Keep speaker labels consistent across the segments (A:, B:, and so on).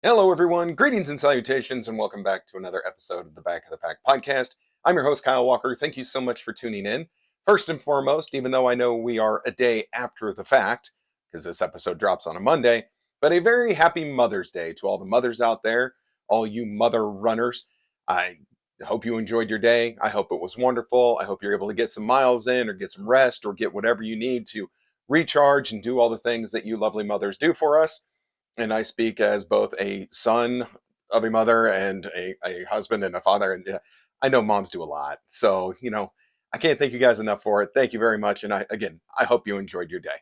A: Hello, everyone. Greetings and salutations, and welcome back to another episode of the Back of the Pack podcast. I'm your host, Kyle Walker. Thank you so much for tuning in. First and foremost, even though I know we are a day after the fact, because this episode drops on a Monday, but a very happy Mother's Day to all the mothers out there, all you mother runners. I hope you enjoyed your day. I hope it was wonderful. I hope you're able to get some miles in, or get some rest, or get whatever you need to recharge and do all the things that you lovely mothers do for us. And I speak as both a son of a mother and a husband and a father. And I know moms do a lot. So, I can't thank you guys enough for it. Thank you very much. And I hope you enjoyed your day.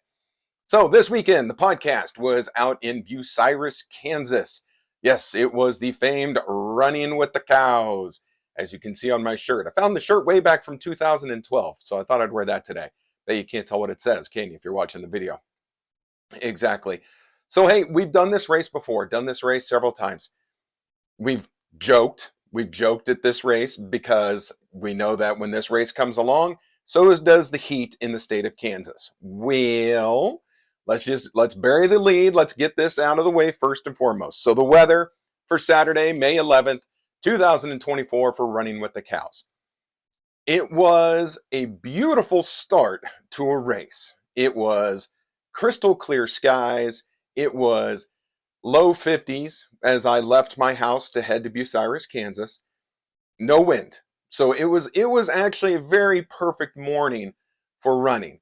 A: So this weekend, the podcast was out in Bucyrus, Kansas. Yes, it was the famed Running with the Cows, as you can see on my shirt. I found the shirt way back from 2012, so I thought I'd wear that today. Bet you can't tell what it says, can you, if you're watching the video? Exactly. So, hey, we've done this race before, done this race several times. We've we've joked at this race because we know that when this race comes along, so does the heat in the state of Kansas. Well, let's bury the lead. Let's get this out of the way first and foremost. So the weather for Saturday, May 11th, 2024 for Running with the Cows. It was a beautiful start to a race. It was crystal clear skies. It was low 50s as I left my house to head to Bucyrus, Kansas. No wind. So it was actually a very perfect morning for running.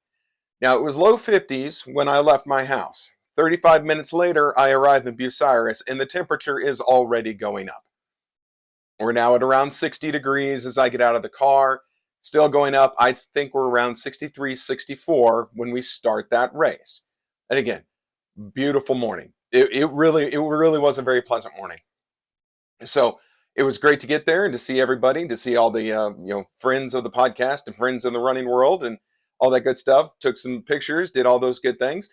A: Now it was low 50s when I left my house. 35 minutes later, I arrived in Bucyrus and the temperature is already going up. We're now at around 60 degrees as I get out of the car. Still going up. I think we're around 63, 64 when we start that race. And again, beautiful morning. It really was a very pleasant morning. So it was great to get there and to see everybody, to see all the friends of the podcast and friends in the running world and all that good stuff. Took some pictures, did all those good things,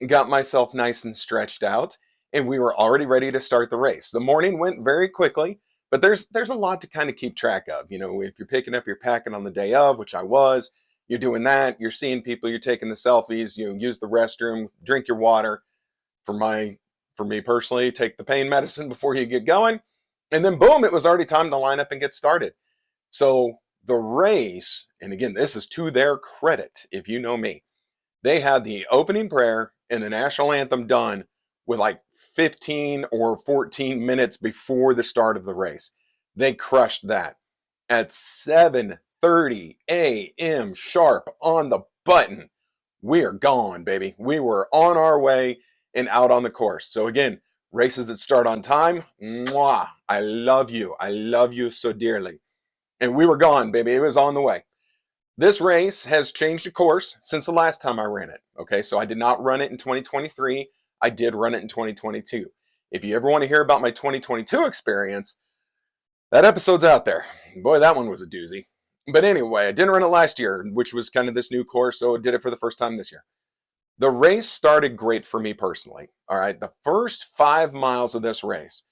A: got myself nice and stretched out, and we were already ready to start the race. The morning went very quickly, but there's a lot to kind of keep track of. If you're picking up your packet on the day of, which I was, you're doing that. You're seeing people. You're taking the selfies. You use the restroom, drink your water. For me personally, take the pain medicine before you get going, and then boom, it was already time to line up and get started. So the race, and again, this is to their credit, if you know me, they had the opening prayer and the national anthem done with like 15 or 14 minutes before the start of the race. They crushed that at 7:30 a.m. sharp on the button. We are gone, baby. We were on our way and out on the course. So again, races that start on time, mwah, I love you. I love you so dearly. And we were gone, baby. It was on the way. This race has changed the course since the last time I ran it. Okay, so I did not run it in 2023. I did run it in 2022. If you ever want to hear about my 2022 experience, that episode's out there. Boy, that one was a doozy. But anyway, I didn't run it last year, which was kind of this new course, so I did it for the first time this year. The race started great for me personally. All right, the first 5 miles of this race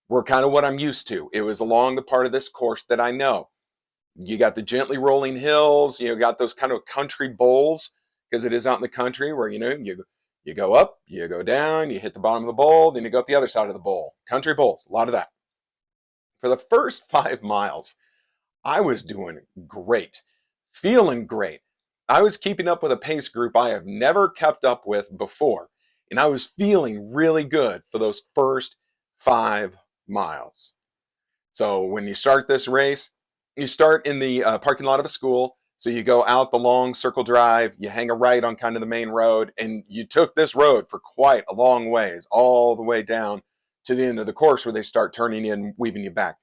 A: were kind of what I'm used to. It was along the part of this course that I know. You got the gently rolling hills, you got those kind of country bowls, because it is out in the country where you go up, you go down, you hit the bottom of the bowl, then you go up the other side of the bowl. Country bowls, a lot of that. For the first 5 miles, I was doing great, feeling great. I was keeping up with a pace group I have never kept up with before, and I was feeling really good for those first 5 miles. So when you start this race, you start in the parking lot of a school. So you go out the long circle drive, you hang a right on kind of the main road, and you took this road for quite a long ways, all the way down to the end of the course where they start turning in, weaving you back.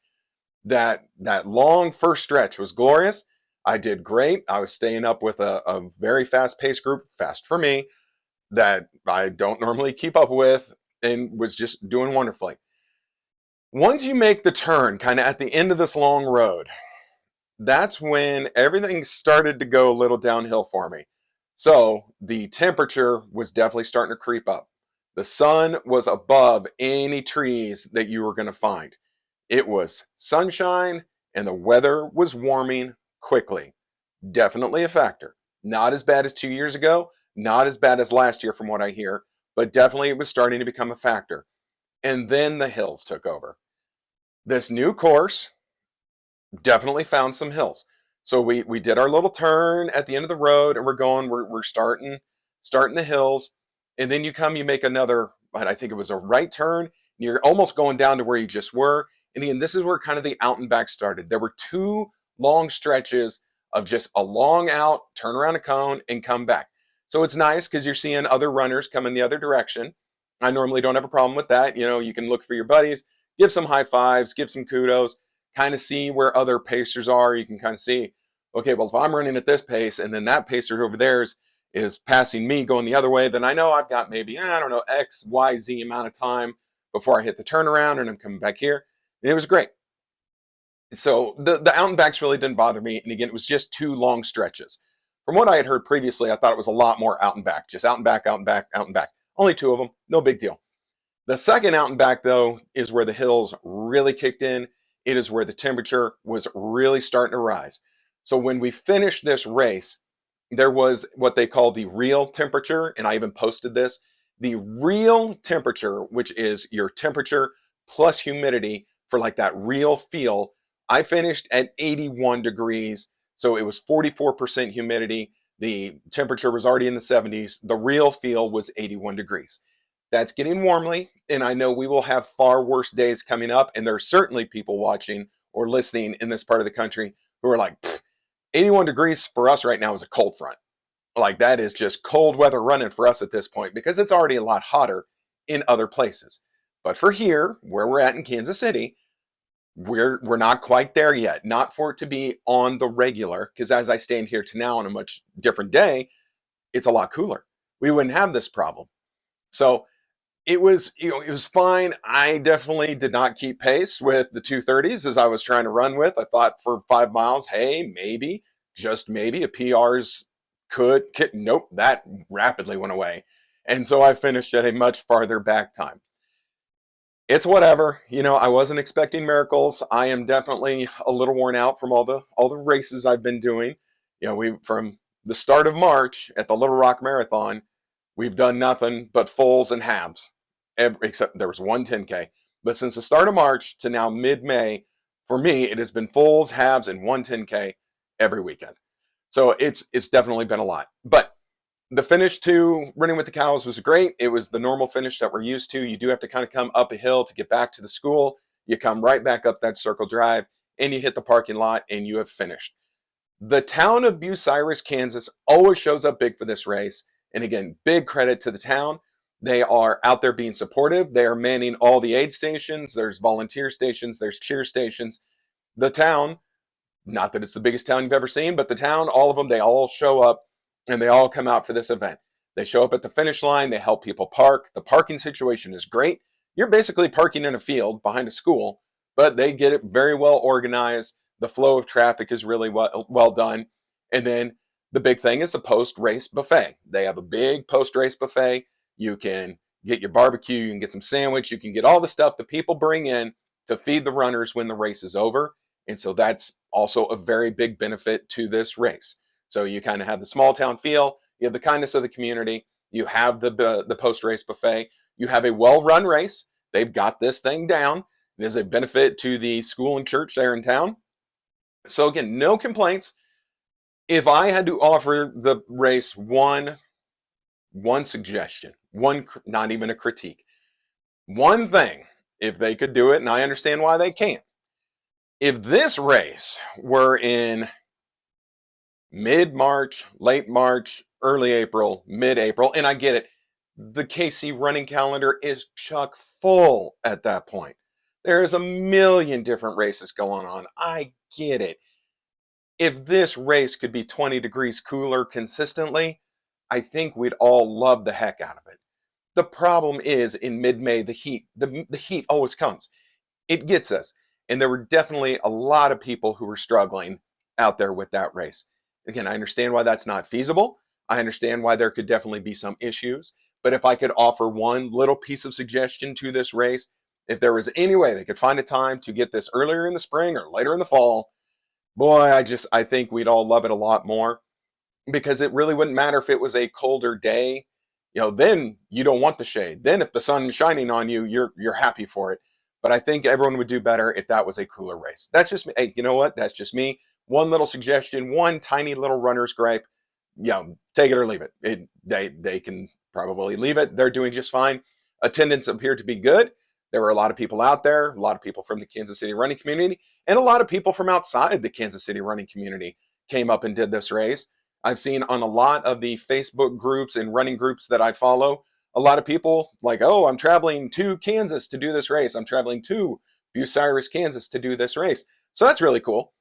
A: That long first stretch was glorious. I did great. I was staying up with a very fast paced group, fast for me, that I don't normally keep up with, and was just doing wonderfully. Once you make the turn, kind of at the end of this long road, that's when everything started to go a little downhill for me. So the temperature was definitely starting to creep up. The sun was above any trees that you were going to find. It was sunshine and the weather was warming quickly. Definitely a factor. Not as bad as 2 years ago, not as bad as last year from what I hear, but definitely it was starting to become a factor. And then the hills took over. This new course definitely found some hills. So we did our little turn at the end of the road, and we're starting the hills, and then you make another, I think it was a right turn, and you're almost going down to where you just were. And again, this is where kind of the out and back started. There were two long stretches of just a long out, turn around a cone, and come back. So it's nice because you're seeing other runners come in the other direction. I normally don't have a problem with that. You can look for your buddies, give some high fives, give some kudos, kind of see where other pacers are. You can kind of see, okay, well, if I'm running at this pace and then that pacer over there is passing me going the other way, then I know I've got maybe, I don't know, X, Y, Z amount of time before I hit the turnaround and I'm coming back here. And it was great. So the out and backs really didn't bother me. And again, it was just two long stretches. From what I had heard previously, I thought it was a lot more out and back, just out and back, out and back, out and back. Only two of them, no big deal. The second out and back, though, is where the hills really kicked in. It is where the temperature was really starting to rise. So when we finished this race, there was what they call the real temperature, and I even posted this. The real temperature, which is your temperature plus humidity for like that real feel, I finished at 81 degrees. So it was 44% humidity. The temperature was already in the 70s. The real feel was 81 degrees. That's getting warmly, and I know we will have far worse days coming up, and there are certainly people watching or listening in this part of the country who are like, 81 degrees for us right now is a cold front. Like, that is just cold weather running for us at this point because it's already a lot hotter in other places. But for here, where we're at in Kansas City, we're not quite there yet. Not for it to be on the regular, because as I stand here to now on a much different day, it's a lot cooler. We wouldn't have this problem. So it was fine. I definitely did not keep pace with the 230s as I was trying to run with. I thought for 5 miles, hey, maybe, just maybe, a PRs nope, that rapidly went away. And so I finished at a much farther back time. It's whatever. I wasn't expecting miracles. I am definitely a little worn out from all the races I've been doing. We from the start of March at the Little Rock Marathon, we've done nothing but fulls and halves, except there was one 10K. But since the start of March to now mid-May, for me, it has been fulls, halves, and one 10K every weekend. So it's definitely been a lot. But the finish to Running with the Cows was great. It was the normal finish that we're used to. You do have to kind of come up a hill to get back to the school. You come right back up that circle drive, and you hit the parking lot, and you have finished. The town of Bucyrus, Kansas always shows up big for this race. And again, big credit to the town. They are out there being supportive. They are manning all the aid stations. There's volunteer stations. There's cheer stations. The town, not that it's the biggest town you've ever seen, but the town, all of them, they all show up and they all come out for this event. They show up at the finish line. They help people park. The parking situation is great. You're basically parking in a field behind a school, but they get it very well organized. The flow of traffic is really well done. And then the big thing is the post-race buffet. They have a big post-race buffet. You can get your barbecue, you can get some sandwich, you can get all the stuff that people bring in to feed the runners when the race is over. And so that's also a very big benefit to this race. So you kind of have the small town feel, you have the kindness of the community, you have the post-race buffet, you have a well-run race. They've got this thing down. It is a benefit to the school and church there in town. So again, no complaints. If I had to offer the race one suggestion, not even a critique, one thing, if they could do it, and I understand why they can't, if this race were in mid-March, late March, early April, mid-April, and I get it, the KC running calendar is chock full at that point. There's a million different races going on. I get it. If this race could be 20 degrees cooler consistently, I think we'd all love the heck out of it. The problem is in mid-May, the heat always comes. It gets us. And there were definitely a lot of people who were struggling out there with that race. Again, I understand why that's not feasible. I understand why there could definitely be some issues. But if I could offer one little piece of suggestion to this race, if there was any way they could find a time to get this earlier in the spring or later in the fall, boy, I think we'd all love it a lot more, because it really wouldn't matter if it was a colder day. then you don't want the shade. Then if the sun is shining on you, you're happy for it. But I think everyone would do better if that was a cooler race. That's just me. Hey, you know what? That's just me. One little suggestion, one tiny little runner's gripe. Take it or leave it. They can probably leave it. They're doing just fine. Attendance appeared to be good. There were a lot of people out there, a lot of people from the Kansas City running community, and a lot of people from outside the Kansas City running community came up and did this race. I've seen on a lot of the Facebook groups and running groups that I follow, a lot of people like, oh, I'm traveling to Kansas to do this race. I'm traveling to Bucyrus, Kansas to do this race. So that's really cool.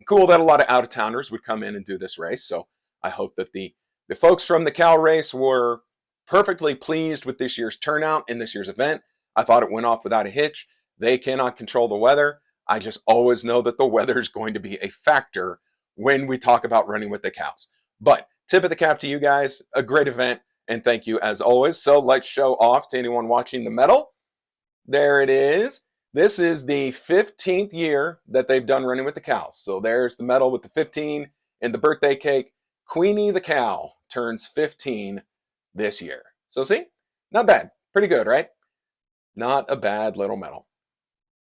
A: Cool that a lot of out of towners would come in and do this race. So I hope that the folks from the Cal race were perfectly pleased with this year's turnout in this year's event. I thought it went off without a hitch. They cannot control the weather. I just always know that the weather is going to be a factor when we talk about running with the cows. But tip of the cap to you guys, a great event, and thank you as always. So let's show off to anyone watching the medal. There it is. This is the 15th year that they've done running with the cows. So there's the medal with the 15 and the birthday cake. Queenie the cow turns 15 this year. So see, not bad. Pretty good, right? Not a bad little medal.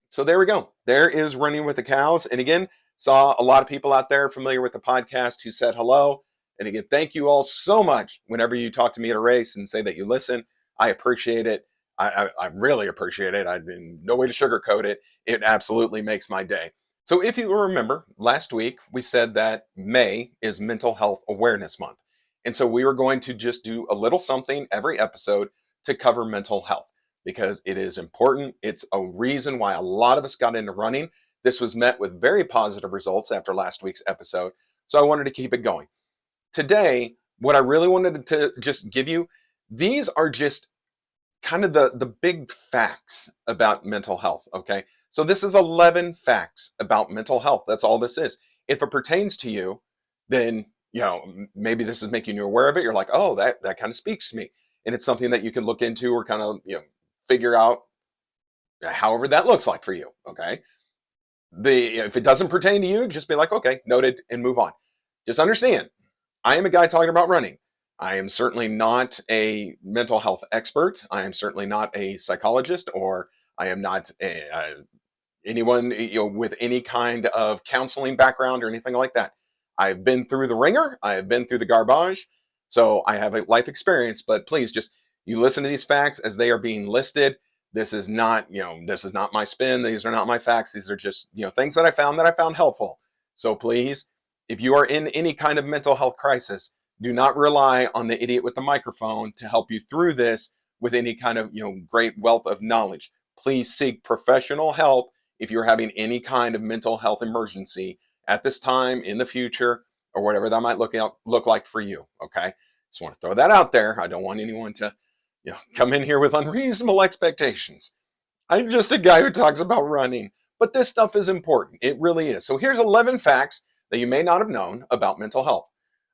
A: So there we go. There is running with the cows. And again, saw a lot of people out there familiar with the podcast who said hello. And again, thank you all so much whenever you talk to me at a race and say that you listen. I appreciate it. I really appreciate it. I've been no way to sugarcoat it. It absolutely makes my day. So if you remember, last week we said that May is Mental Health Awareness Month. And so we were going to just do a little something every episode to cover mental health because it is important. It's a reason why a lot of us got into running. This was met with very positive results after last week's episode. So I wanted to keep it going. Today, what I really wanted to just give you, these are just kind of the big facts about mental health, okay? So this is 11 facts about mental health. That's all this is. If it pertains to you, then, maybe this is making you aware of it. You're like, oh, that kind of speaks to me. And it's something that you can look into or kind of, figure out however that looks like for you, okay? If it doesn't pertain to you, just be like, okay, noted, and move on. Just understand, I am a guy talking about running. I am certainly not a mental health expert. I am certainly not a psychologist, or I am not anyone with any kind of counseling background or anything like that. I've been through the ringer. I have been through the garbage. So I have a life experience, but please just, you listen to these facts as they are being listed. This is not, this is not my spin. These are not my facts. These are just, things that I found helpful. So please, if you are in any kind of mental health crisis, do not rely on the idiot with the microphone to help you through this with any kind of, great wealth of knowledge. Please seek professional help if you're having any kind of mental health emergency at this time, in the future, or whatever that might look like for you, okay? Just want to throw that out there. I don't want anyone to come in here with unreasonable expectations. I'm just a guy who talks about running, but this stuff is important. It really is. So here's 11 facts that you may not have known about mental health.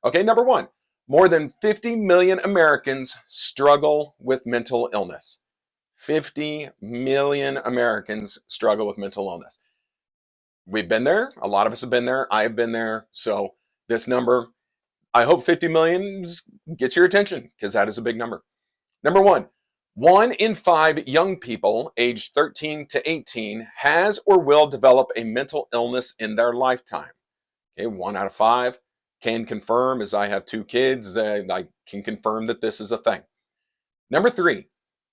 A: Okay, number one, more than 50 million Americans struggle with mental illness. 50 million Americans struggle with mental illness. We've been there. A lot of us have been there. I've been there. So this number, I hope 50 million gets your attention because that is a big number. Number one in 5 young people aged 13 to 18 has or will develop a mental illness in their lifetime. Okay, 1 out of 5 can confirm, as I have 2 kids, I can confirm that this is a thing. Number 3,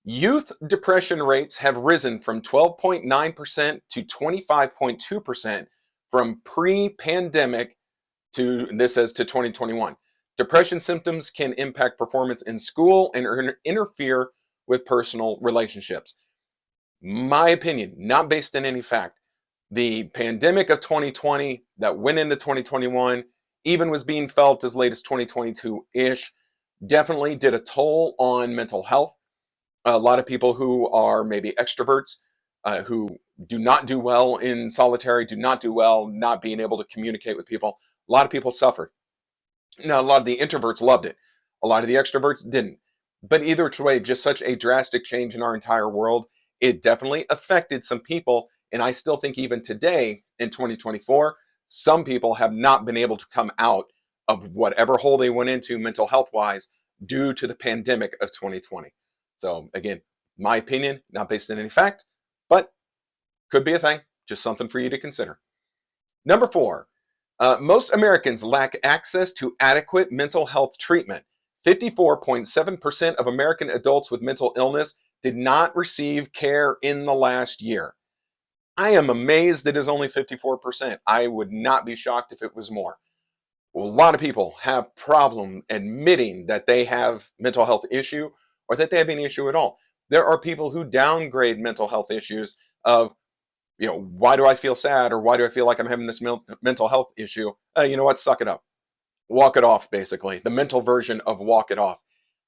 A: youth depression rates have risen from 12.9% to 25.2% from pre-pandemic to, this says, to 2021. Depression symptoms can impact performance in school and interfere with personal relationships. My opinion, not based on any fact. The pandemic of 2020 that went into 2021, even was being felt as late as 2022-ish, definitely did a toll on mental health. A lot of people who are maybe extroverts, who do not do well in solitary, do not do well not being able to communicate with people. A lot of people suffered. Now, a lot of the introverts loved it. A lot of the extroverts didn't. But either way, just such a drastic change in our entire world, it definitely affected some people. And I still think even today in 2024, some people have not been able to come out of whatever hole they went into mental health wise due to the pandemic of 2020. So again, my opinion, not based on any fact, but could be a thing, just something for you to consider. Number 4, most Americans lack access to adequate mental health treatment. 54.7% of American adults with mental illness did not receive care in the last year. I am amazed it is only 54%. I would not be shocked if it was more. A lot of people have problem admitting that they have mental health issue or that they have any issue at all. There are people who downgrade mental health issues of, why do I feel sad or why do I feel like I'm having this mental health issue? You know what? Suck it up. Walk it off, basically. The mental version of walk it off.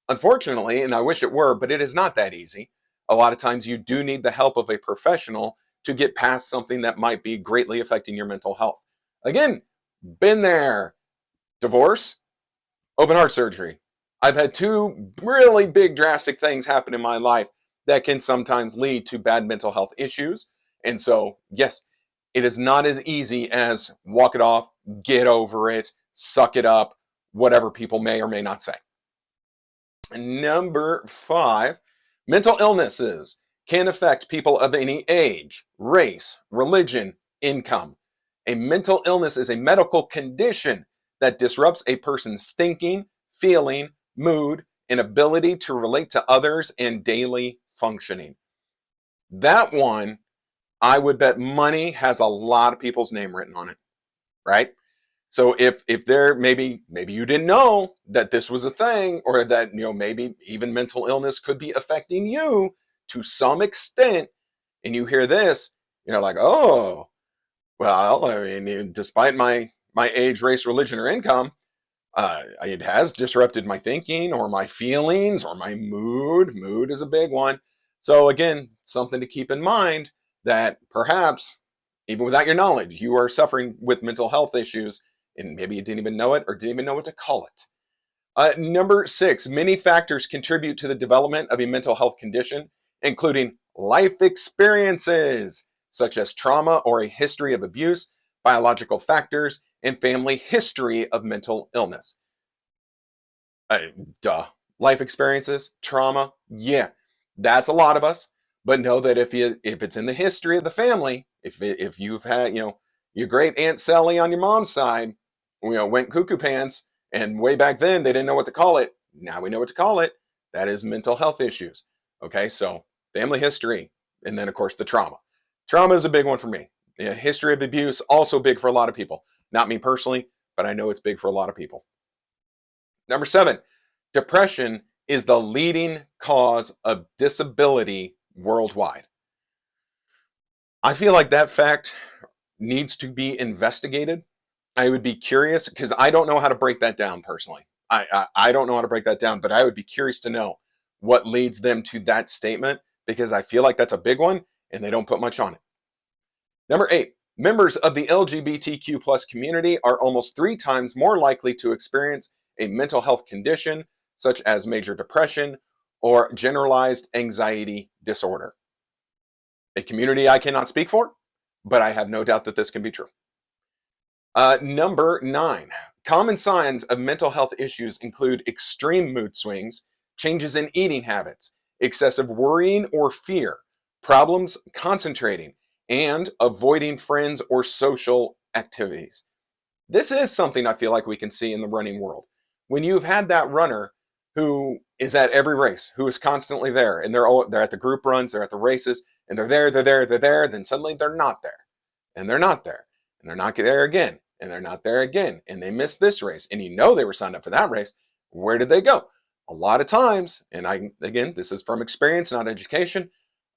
A: Unfortunately, and I wish it were, but it is not that easy. A lot of times you do need the help of a professional to get past something that might be greatly affecting your mental health. Again, been there. Divorce, open heart surgery. I've had two really big drastic things happen in my life that can sometimes lead to bad mental health issues. And so, yes, it is not as easy as walk it off, get over it, suck it up, whatever people may or may not say. Number 5, mental illnesses can affect people of any age, race, religion, income. A mental illness is a medical condition that disrupts a person's thinking, feeling, mood, and ability to relate to others and daily functioning. That one, I would bet money has a lot of people's name written on it, right? So if there maybe you didn't know that this was a thing, or that maybe even mental illness could be affecting you to some extent, and you hear this, you're like, oh, well, I mean, despite my age, race, religion, or income, it has disrupted my thinking or my feelings or my mood. Mood is a big one. So again, something to keep in mind that perhaps even without your knowledge, you are suffering with mental health issues, and maybe you didn't even know it or didn't even know what to call it. Number 6, many factors contribute to the development of a mental health condition, including life experiences such as trauma or a history of abuse, biological factors, and family history of mental illness. Uh, Duh. Life experiences, trauma, yeah, that's a lot of us. But know that if it's in the history of the family, if you've had your great Aunt Sally on your mom's side, went cuckoo pants, and way back then they didn't know what to call it. Now we know what to call it. That is mental health issues. Okay, so family history, and then of course the trauma. Trauma is a big one for me. History of abuse also big for a lot of people. Not me personally, but I know it's big for a lot of people. Number 7, depression is the leading cause of disability worldwide. I feel like that fact needs to be investigated. I would be curious because I don't know how to break that down personally. I don't know how to break that down, but I would be curious to know what leads them to that statement because I feel like that's a big one and they don't put much on it. Number 8, members of the LGBTQ plus community are almost 3 times more likely to experience a mental health condition such as major depression or generalized anxiety disorder. A community I cannot speak for, but I have no doubt that this can be true. Number 9, common signs of mental health issues include extreme mood swings, changes in eating habits, excessive worrying or fear, problems concentrating, and avoiding friends or social activities. This is something I feel like we can see in the running world. When you've had that runner who is at every race, who is constantly there, and they're at the group runs, they're at the races, and they're there, then suddenly they're not there, and they're not there, and they're not there again, and they're not there again, and they missed this race, and they were signed up for that race. Where did they go? A lot of times, and again, this is from experience, not education,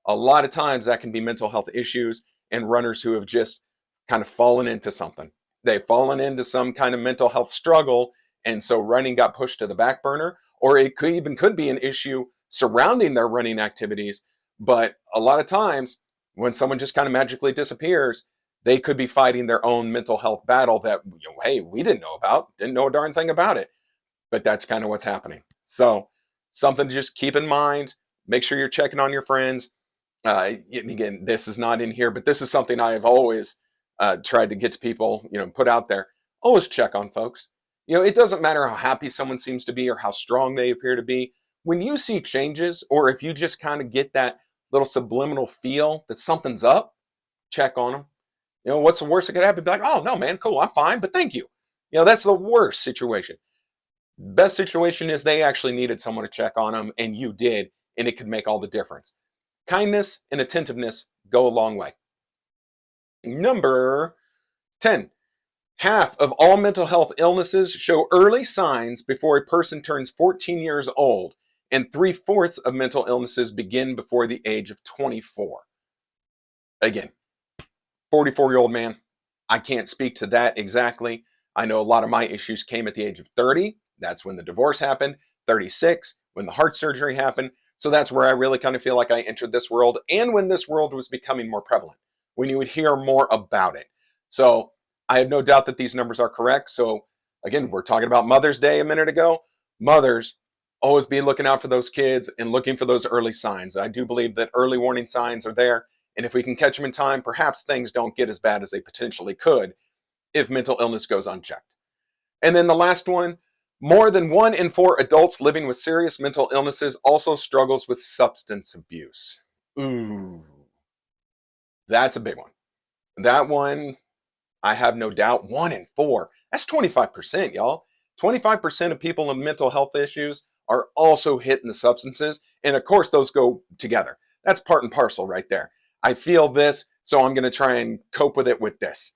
A: a lot of times that can be mental health issues and runners who have just kind of fallen into something. They've fallen into some kind of mental health struggle, and so running got pushed to the back burner, or it could be an issue surrounding their running activities. But a lot of times, when someone just kind of magically disappears, they could be fighting their own mental health battle that, hey, we didn't know a darn thing about it. But that's kind of what's happening. So something to just keep in mind. Make sure you're checking on your friends. Again, this is not in here, but this is something I have always tried to get to people, put out there. Always check on folks. It doesn't matter how happy someone seems to be or how strong they appear to be. When you see changes, or if you just kind of get that little subliminal feel that something's up, check on them. What's the worst that could happen? Be like, oh, no, man, cool, I'm fine, but thank you. That's the worst situation. Best situation is they actually needed someone to check on them, and you did, and it could make all the difference. Kindness and attentiveness go a long way. Number 10. Half of all mental health illnesses show early signs before a person turns 14 years old, and 3/4 of mental illnesses begin before the age of 24. Again, 44-year-old man, I can't speak to that exactly. I know a lot of my issues came at the age of 30. That's when the divorce happened. 36, when the heart surgery happened. So that's where I really kind of feel like I entered this world, and when this world was becoming more prevalent, when you would hear more about it. So I have no doubt that these numbers are correct. So again, we're talking about Mother's Day a minute ago. Mothers, always be looking out for those kids and looking for those early signs. I do believe that early warning signs are there. And if we can catch them in time, perhaps things don't get as bad as they potentially could if mental illness goes unchecked. And then the last one, more than 1 in 4 adults living with serious mental illnesses also struggles with substance abuse. Ooh, that's a big one. That one, I have no doubt, 1 in 4. That's 25%, y'all. 25% of people with mental health issues are also hitting the substances. And of course, those go together. That's part and parcel right there. I feel this, so I'm going to try and cope with it with this.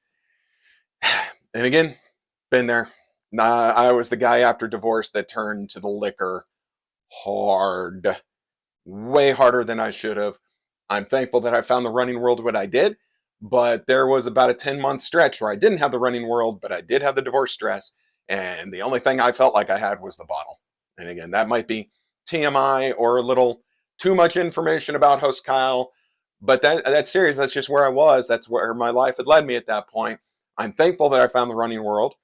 A: And again, been there. I was the guy after divorce that turned to the liquor hard, way harder than I should have. I'm thankful that I found the running world when I did, but there was about a 10-month stretch where I didn't have the running world, but I did have the divorce stress, and the only thing I felt like I had was the bottle. And again, that might be TMI or a little too much information about host Kyle, but that's serious. That's just where I was. That's where my life had led me at that point. I'm thankful that I found the running world,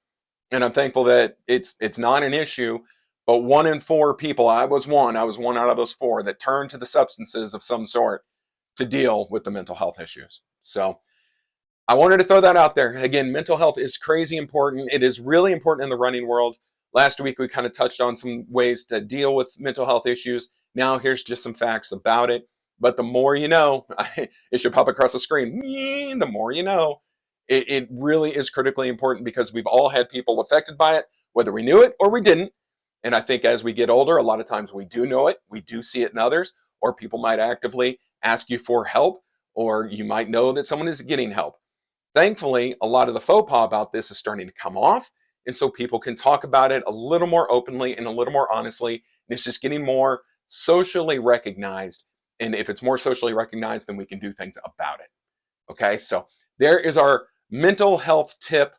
A: and I'm thankful that it's not an issue. But 1 in 4 people, I was one out of those 4 that turned to the substances of some sort to deal with the mental health issues. So I wanted to throw that out there. Again, mental health is crazy important. It is really important in the running world. Last week, we kind of touched on some ways to deal with mental health issues. Now, here's just some facts about it. But the more you know, it should pop across the screen. The more you know, it really is critically important because we've all had people affected by it, whether we knew it or we didn't. And I think as we get older, a lot of times we do know it, we do see it in others, or people might actively ask you for help, or you might know that someone is getting help. Thankfully, a lot of the faux pas about this is starting to come off, and so people can talk about it a little more openly and a little more honestly, and it's just getting more socially recognized. And if it's more socially recognized, then we can do things about it. Okay, so there is our mental health tip,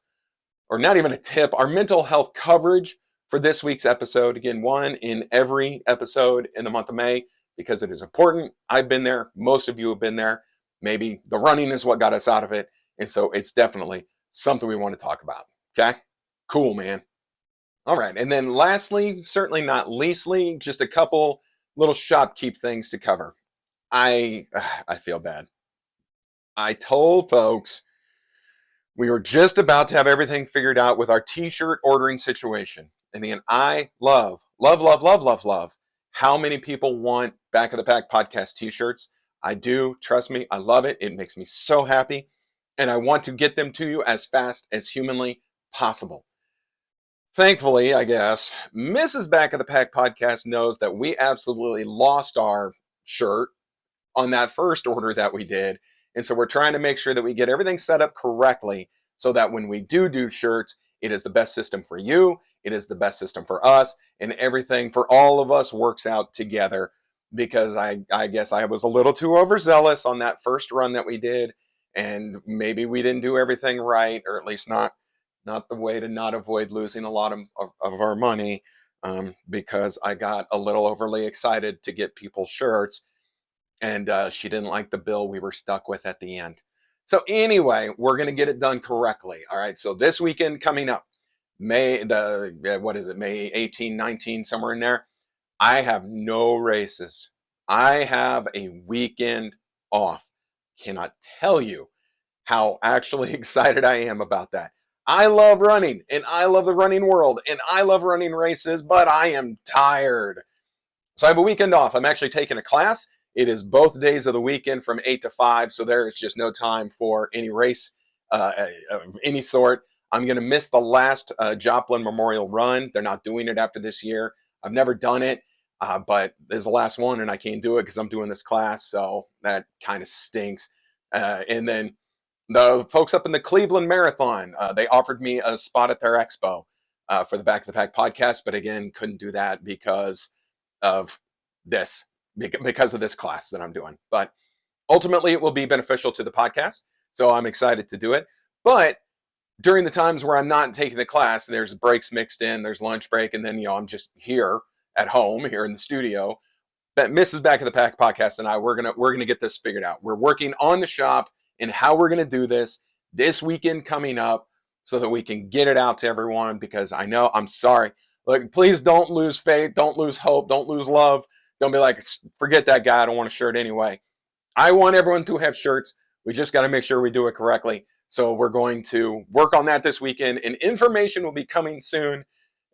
A: or not even a tip, our mental health coverage for this week's episode. Again, one in every episode in the month of May because it is important. I've been there. Most of you have been there. Maybe the running is what got us out of it. And so it's definitely something we want to talk about. Okay? Cool, man. All right. And then lastly, certainly not leastly, just a couple little shopkeep things to cover. I feel bad. I told folks we were just about to have everything figured out with our t-shirt ordering situation. And again, I love how many people want Back of the Pack podcast t-shirts. I do. Trust me. I love it. It makes me so happy. And I want to get them to you as fast as humanly possible. Thankfully, I guess, Mrs. Back of the Pack podcast knows that we absolutely lost our shirt on that first order that we did. And so we're trying to make sure that we get everything set up correctly so that when we do shirts, it is the best system for you, it is the best system for us, and everything for all of us works out together. Because I guess I was a little too overzealous on that first run that we did, and maybe we didn't do everything right, or at least not the way to not avoid losing a lot of our money, because I got a little overly excited to get people shirts, and she didn't like the bill we were stuck with at the end. So anyway, we're going to get it done correctly. All right. So this weekend coming up, May 18, 19, somewhere in there, I have no races. I have a weekend off. Cannot tell you how actually excited I am about that. I love running and I love the running world and I love running races, but I am tired. So I have a weekend off. I'm actually taking a class. It is both days of the weekend from 8 to 5. So there is just no time for any race of any sort. I'm going to miss the last Joplin Memorial Run. They're not doing it after this year. I've never done it, but this is the last one, and I can't do it because I'm doing this class. So that kind of stinks. And then the folks up in the Cleveland Marathon, they offered me a spot at their expo for the Back of the Pack podcast, but again, couldn't do that because of this, because of this class that I'm doing. But ultimately, it will be beneficial to the podcast, so I'm excited to do it. But during the times where I'm not taking the class, there's breaks mixed in, there's lunch break, and then I'm just here at home, here in the studio. But Mrs. Back of the Pack podcast and I, we're gonna get this figured out. We're working on the shop and how we're gonna do this weekend coming up, so that we can get it out to everyone. Because I know, I'm sorry. Look, please don't lose faith, don't lose hope, don't lose love. Don't be like, forget that guy, I don't want a shirt anyway. I want everyone to have shirts. We just got to make sure we do it correctly. So we're going to work on that this weekend, and information will be coming soon.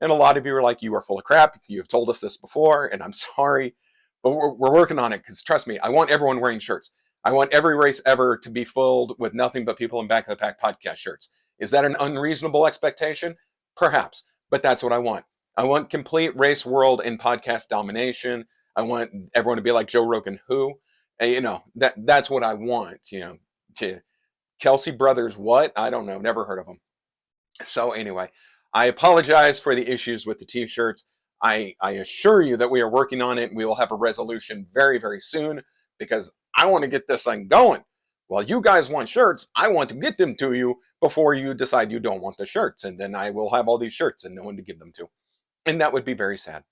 A: And a lot of you are like, you are full of crap. You've told us this before, and I'm sorry. But we're working on it, because trust me, I want everyone wearing shirts. I want every race ever to be filled with nothing but people in Back of the Pack podcast shirts. Is that an unreasonable expectation? Perhaps, but that's what I want. I want complete race world and podcast domination. I want everyone to be like Joe Rogan, who, that's what I want. To Kelsey Brothers, what? I don't know. Never heard of them. So anyway, I apologize for the issues with the t-shirts. I assure you that we are working on it, and we will have a resolution very, very soon, because I want to get this thing going. While you guys want shirts, I want to get them to you before you decide you don't want the shirts. And then I will have all these shirts and no one to give them to. And that would be very sad.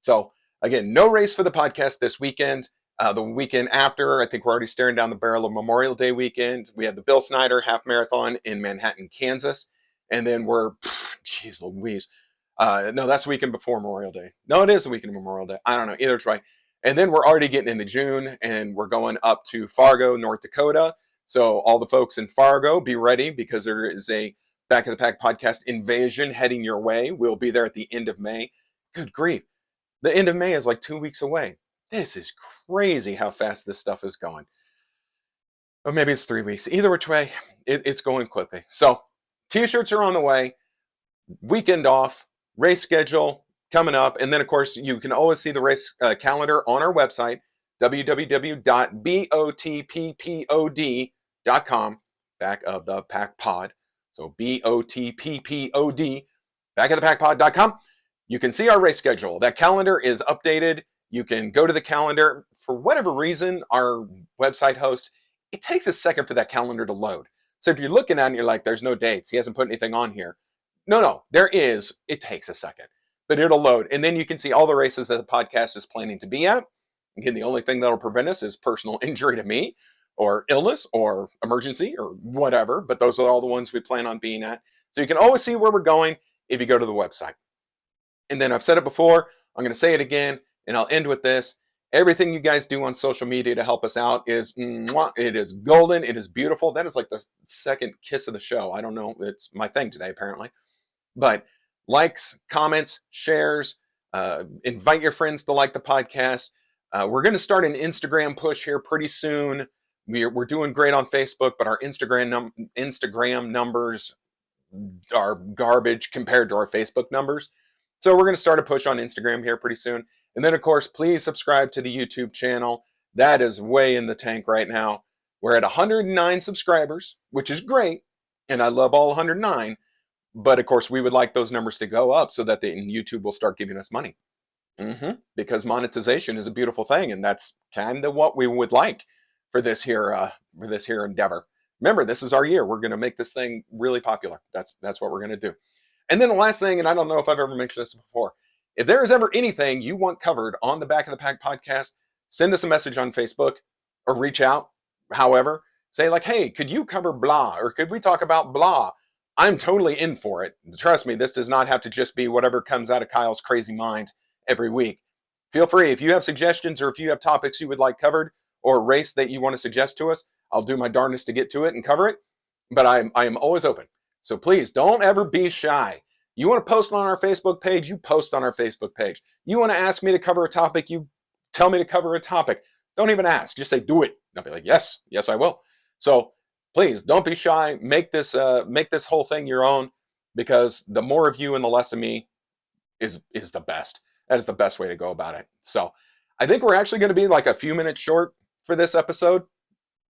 A: So again, no race for the podcast this weekend. The weekend after, I think we're already staring down the barrel of Memorial Day weekend. We have the Bill Snyder Half Marathon in Manhattan, Kansas. And then geez Louise. No, that's the weekend before Memorial Day. No, it is the weekend of Memorial Day. I don't know. Either way. And then we're already getting into June, and we're going up to Fargo, North Dakota. So all the folks in Fargo, be ready, because there is a Back of the Pack podcast invasion heading your way. We'll be there at the end of May. Good grief. The end of May is like 2 weeks away. This is crazy how fast this stuff is going. Or maybe it's 3 weeks. Either which way, it's going quickly. So t-shirts are on the way. Weekend off. Race schedule coming up. And then, of course, you can always see the race calendar on our website, www.botppod.com, Back of the Pack Pod. So BOTPPOD, backofthepackpod.com. You can see our race schedule. That calendar is updated. You can go to the calendar. For whatever reason, our website host, it takes a second for that calendar to load. So if you're looking at it and you're like, there's no dates, he hasn't put anything on here. No, there is. It takes a second, but it'll load. And then you can see all the races that the podcast is planning to be at. Again, the only thing that'll prevent us is personal injury to me, or illness, or emergency, or whatever. But those are all the ones we plan on being at. So you can always see where we're going if you go to the website. And then I've said it before, I'm going to say it again, and I'll end with this. Everything you guys do on social media to help us out is, it is golden. It is beautiful. That is like the second kiss of the show. I don't know. It's my thing today, apparently. But likes, comments, shares, invite your friends to like the podcast. We're going to start an Instagram push here pretty soon. We're doing great on Facebook, but our Instagram numbers are garbage compared to our Facebook numbers. So we're going to start a push on Instagram here pretty soon. And then, of course, please subscribe to the YouTube channel. That is way in the tank right now. We're at 109 subscribers, which is great. And I love all 109. But, of course, we would like those numbers to go up so that YouTube will start giving us money. Because monetization is a beautiful thing. And that's kind of what we would like for this here endeavor. Remember, this is our year. We're going to make this thing really popular. That's what we're going to do. And then the last thing, and I don't know if I've ever mentioned this before, if there is ever anything you want covered on the Back of the Pack podcast, send us a message on Facebook or reach out. However, say like, hey, could you cover blah? Or could we talk about blah? I'm totally in for it. Trust me, this does not have to just be whatever comes out of Kyle's crazy mind every week. Feel free. If you have suggestions, or if you have topics you would like covered, or a race that you want to suggest to us, I'll do my darndest to get to it and cover it. But I am always open. So please don't ever be shy. You want to post on our Facebook page, you post on our Facebook page. You want to ask me to cover a topic, you tell me to cover a topic. Don't even ask. Just say, do it. And I'll be like, yes, yes, I will. So please don't be shy. Make this whole thing your own, because the more of you and the less of me is the best. That is the best way to go about it. So I think we're actually going to be like a few minutes short for this episode.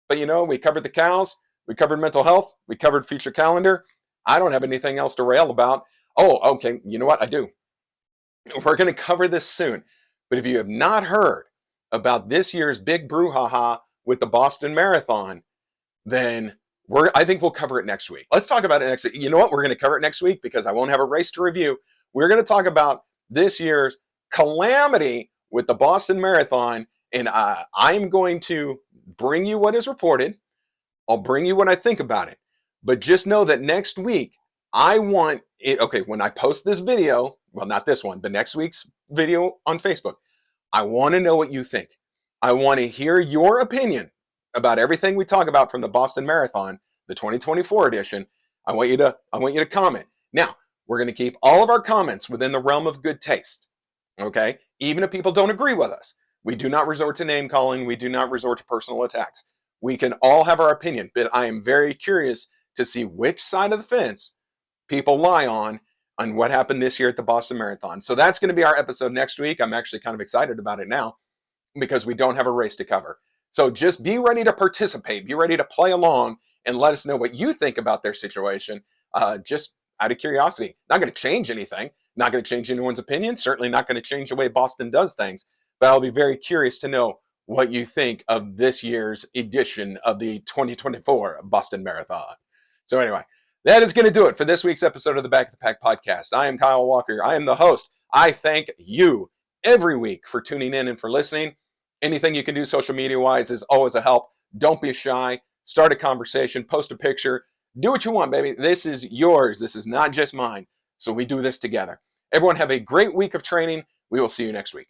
A: But we covered the cows, we covered mental health, we covered future calendar. I don't have anything else to rail about. Oh, okay. You know what? I do. We're going to cover this soon. But if you have not heard about this year's big brouhaha with the Boston Marathon, then I think we'll cover it next week. Let's talk about it next week. You know what? We're going to cover it next week because I won't have a race to review. We're going to talk about this year's calamity with the Boston Marathon, and I'm going to bring you what is reported. I'll bring you what I think about it. But just know that next week, I want it. Okay, when I post this video, well, not this one, but next week's video on Facebook, I want to know what you think. I want to hear your opinion about everything we talk about from the Boston Marathon, the 2024 edition. I want you to comment. Now, we're going to keep all of our comments within the realm of good taste. Okay? Even if people don't agree with us. We do not resort to name calling. We do not resort to personal attacks. We can all have our opinion, but I am very curious to see which side of the fence people lie on what happened this year at the Boston Marathon. So that's going to be our episode next week. I'm actually kind of excited about it now because we don't have a race to cover. So just be ready to participate, be ready to play along, and let us know what you think about their situation, just out of curiosity. Not going to change anything, not going to change anyone's opinion, certainly not going to change the way Boston does things, but I'll be very curious to know what you think of this year's edition of the 2024 Boston Marathon. So anyway, that is going to do it for this week's episode of the Back of the Pack podcast. I am Kyle Walker. I am the host. I thank you every week for tuning in and for listening. Anything you can do social media-wise is always a help. Don't be shy. Start a conversation. Post a picture. Do what you want, baby. This is yours. This is not just mine. So we do this together. Everyone have a great week of training. We will see you next week.